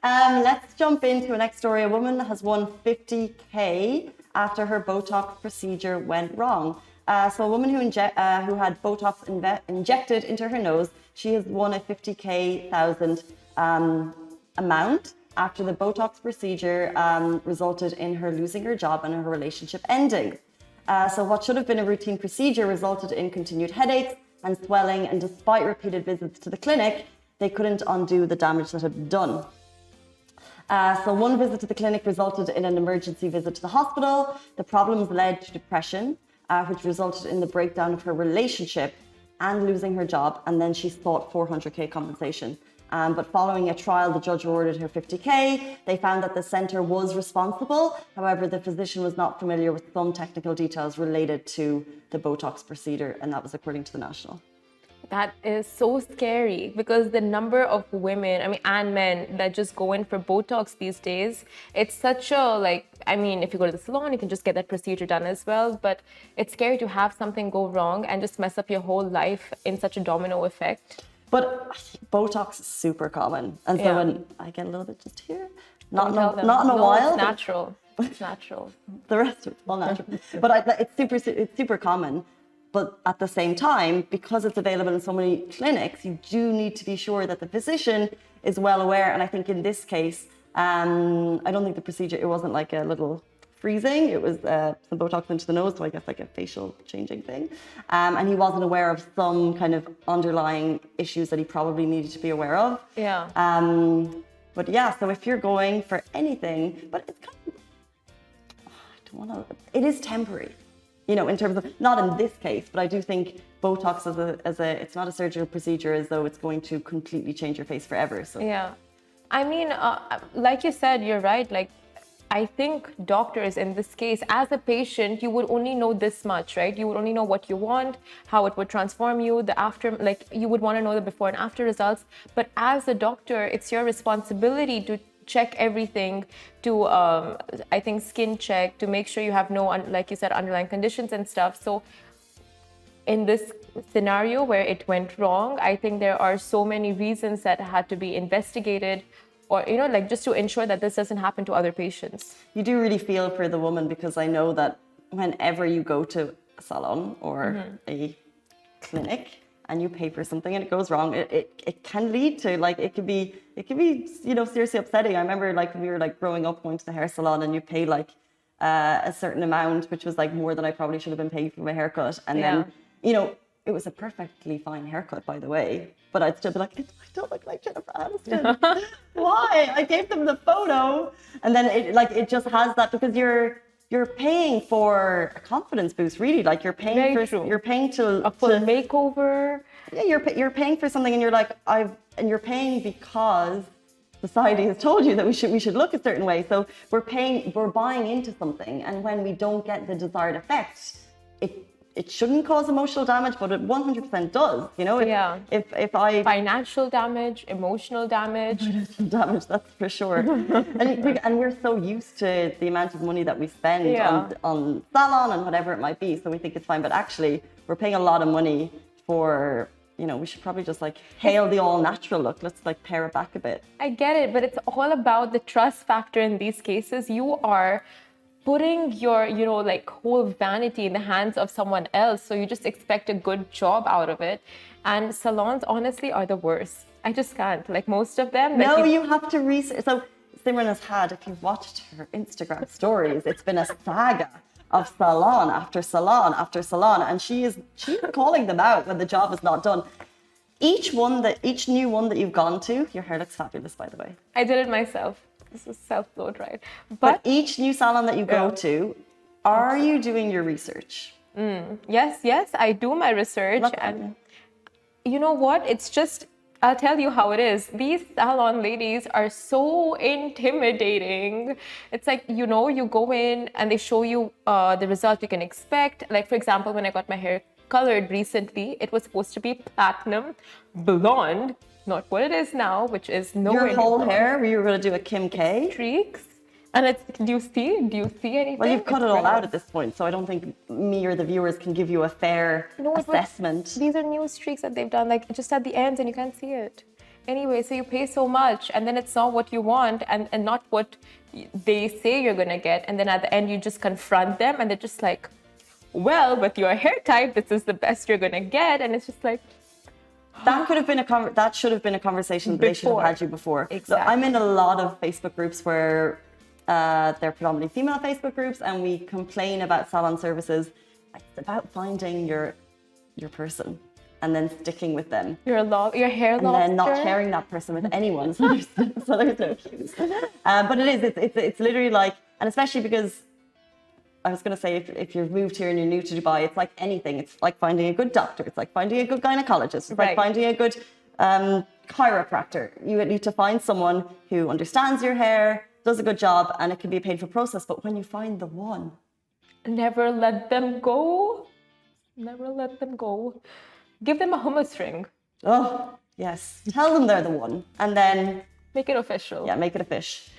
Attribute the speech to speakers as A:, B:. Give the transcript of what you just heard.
A: Let's jump into the next story. A woman has won 50K after her Botox procedure went wrong. So a woman who had Botox injected into her nose, she has won a 50K amount after the Botox procedure resulted in her losing her job and her relationship ending. So what should have been a routine procedure resulted in continued headaches and swelling, and despite repeated visits to the clinic, they couldn't undo the damage that had been done. So one visit to the clinic resulted in an emergency visit to the hospital. The problems led to depression, which resulted in the breakdown of her relationship and losing her job, and then she sought 400K compensation. But following a trial, the judge awarded her 50K. They found that the centre was responsible. However, the physician was not familiar with some technical details related to the Botox procedure, and that was according to the National.
B: That is so scary because the number of women, and men that just go in for Botox these days, it's such a if you go to the salon, you can just get that procedure done as well. But it's scary to have something go wrong and just mess up your whole life in such a domino effect.
A: But Botox is super common. And so when I get a little bit just here, not in a while.
B: It's natural. It's natural.
A: The rest of it's all natural. But it's super common. But at the same time, because it's available in so many clinics, you do need to be sure that the physician is well aware. And I think in this case, I don't think the procedure, it wasn't like a little freezing. It was some Botox into the nose, so I guess like a facial changing thing. And he wasn't aware of some kind of underlying issues that he probably needed to be aware of.
B: Yeah.
A: But yeah, so if you're going for anything, but it's kind of, it is temporary. In terms of, not in this case, but I do think Botox it's not a surgical procedure as though it's going to completely change your face forever. So
B: yeah, like you said, you're right. I think doctors in this case, as a patient, you would only know this much, right? You would only know what you want, how it would transform you, you would want to know the before and after results. But as a doctor, it's your responsibility to check everything, to skin check, to make sure you have no, like you said, underlying conditions and stuff. So in this scenario where it went wrong, I think there are so many reasons that had to be investigated, or just to ensure that this doesn't happen to other patients.
A: You do really feel for the woman, because I know that whenever you go to a salon or a clinic and you pay for something and it goes wrong, it can lead to it could be seriously upsetting. I remember when we were growing up, going to the hair salon, and you pay a certain amount, which was more than I probably should have been paying for my haircut, and then it was a perfectly fine haircut, by the way, but I'd still be like, I don't look like Jennifer Aniston. Why? I gave them the photo, and then it just has that, because you're paying for a confidence boost, really. You're paying you're paying to
B: a full makeover.
A: Yeah, you're paying for something, and you're and you're paying because society has told you that we should look a certain way. So we're buying into something, and when we don't get the desired effect, it shouldn't cause emotional damage, but it 100% does. If I
B: financial damage, emotional damage,
A: that's for sure. and we're so used to the amount of money that we spend on salon and whatever it might be, so we think it's fine. But actually, we're paying a lot of money for. We should probably just hail the all natural look. Let's pare it back a bit.
B: I get it, but it's all about the trust factor in these cases. You are putting your, whole vanity in the hands of someone else. So you just expect a good job out of it. And salons, honestly, are the worst. I just can't. Most of them.
A: No, you have to research. So Simran has had, if you've watched her Instagram stories, it's been a saga of salon after salon after salon. And she's calling them out when the job is not done. Each new one that you've gone to, your hair looks fabulous, by the way.
B: I did it myself. This is self-bloat, right?
A: But each new salon that you go to, are you doing your research?
B: Yes, I do my research. And you know what? It's just, I'll tell you how it is. These salon ladies are so intimidating. It's you go in and they show you the result you can expect. For example, when I got my hair colored recently, it was supposed to be platinum blonde. Not what it is now, which is nowhere.
A: Your whole hair, you were going to do a Kim K?
B: Streaks. And do you see anything?
A: Well, you've cut it all out at this point, so I don't think me or the viewers can give you a fair assessment.
B: These are new streaks that they've done, just at the ends, and you can't see it. anyway, so you pay so much and then it's not what you want and not what they say you're gonna get. And then at the end, you just confront them and they're just like, well, with your hair type, this is the best you're gonna get. And it's just like,
A: that could have been that should have been a conversation that they should have had you before.
B: Exactly.
A: So I'm in a lot of Facebook groups where they're predominantly female Facebook groups, and we complain about salon services. It's about finding your person and then sticking with them.
B: your hair
A: And
B: lobster.
A: then not sharing that person with anyone. So there's no cues. But it's literally like, and especially because I was going to say, if you've moved here and you're new to Dubai, it's like anything. It's like finding a good doctor. It's like finding a good gynecologist. It's like finding a good chiropractor. You need to find someone who understands your hair, does a good job, and it can be a painful process. But when you find the one,
B: never let them go. Never let them go. Give them a hummus ring.
A: oh, yes. Tell them they're the one. And then
B: make it official.
A: Yeah, make it a fish.